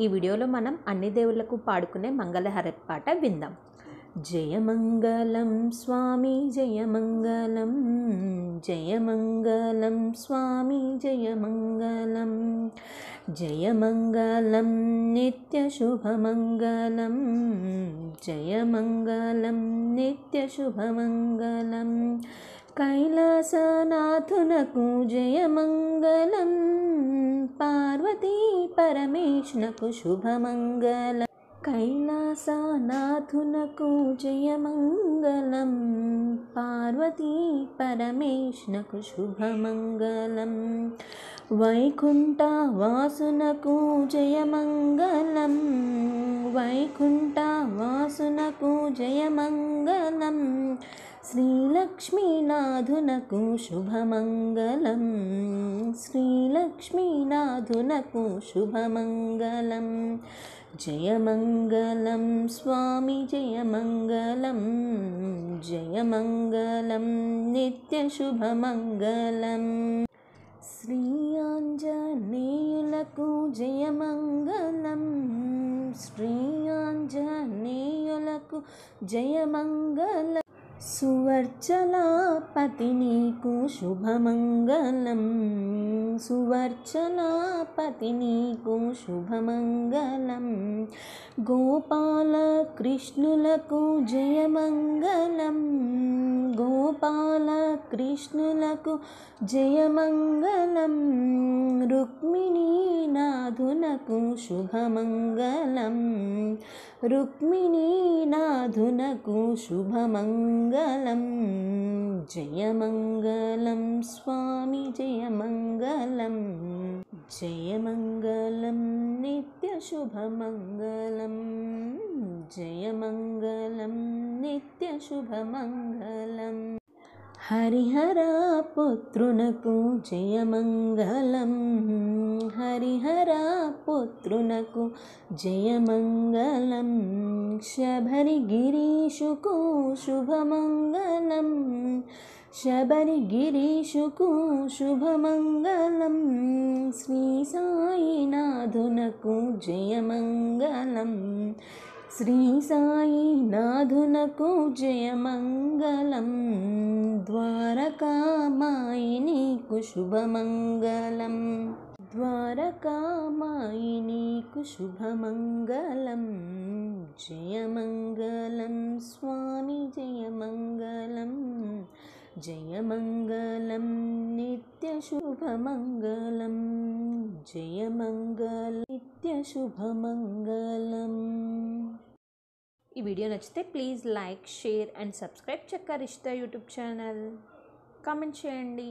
ఈ వీడియోలో మనం అన్ని దేవుళ్లకు పాడుకునే మంగళహారతి పాట విందాం. జయమంగళం స్వామి జయమంగళం, జయమంగళం స్వామి జయమంగళం, జయమంగళం నిత్యశుభమంగళం, జయమంగళం నిత్యశుభమంగళం, కైలాసనాథునకు జయమంగళం, పార్వతీ పరమేశ్వరునకు శుభమంగళం, కైలాసనాథునకు జయమంగళం, పార్వతీ పరమేశ్వరునకు శుభమంగళం, వైకుంఠ వాసునకు జయమంగళం, వైకుంఠ వాసునకు జయమంగళం, శ్రీలక్ష్మీనాథునకు శుభమంగళం, శ్రీలక్ష్మీనాథునకు శుభమంగళం, జయమంగళం స్వామి జయమంగళం, జయమంగళం నిత్యశుభమంగళం, శ్రీ ఆంజనేయులకు జయమంగళం, శ్రీ ఆంజనేయులకు జయమంగళం, సువర్చలాపతి నీకు శుభమంగళం, సువర్చలాపతి నీకు శుభమంగళం, గోపాలకృష్ణులకు జయమంగళం, గోపాలకృష్ణులకు జయమంగళం, రుక్మిణీనాథునకు శుభమంగళం, రుక్మిణీనాథునకు శుభమంగళం, జయమంగళం స్వామి జయమంగళం, జయమంగళం నిత్యశుభమంగళం, జయమంగళం నిత్యశుభమంగళం, హరిహర పుత్రునకు జయమంగళం, హరిహర పుత్రునకు జయమంగళం, శబరిగిరీషుకు శుభమంగళం, శబరిగిరీషుకు శుభమంగళం, శ్రీ సాయినాథునకు జయమంగళం, శ్రీ సాయినాథునకు జయమంగళం, ద్వారకామాయి నీకు శుభమంగళం, ద్వారకామాయి నీకు శుభమంగళం, జయమంగళం స్వామి జయమంగళం, జయమంగళం నిత్యశుభమంగళం, జయమంగళం నిత్యశుభమంగళం. ఈ వీడియో నచ్చితే please like, share and subscribe చక్కా రిష్తా యూట్యూబ్ ఛానల్. కామెంట్ చేయండి.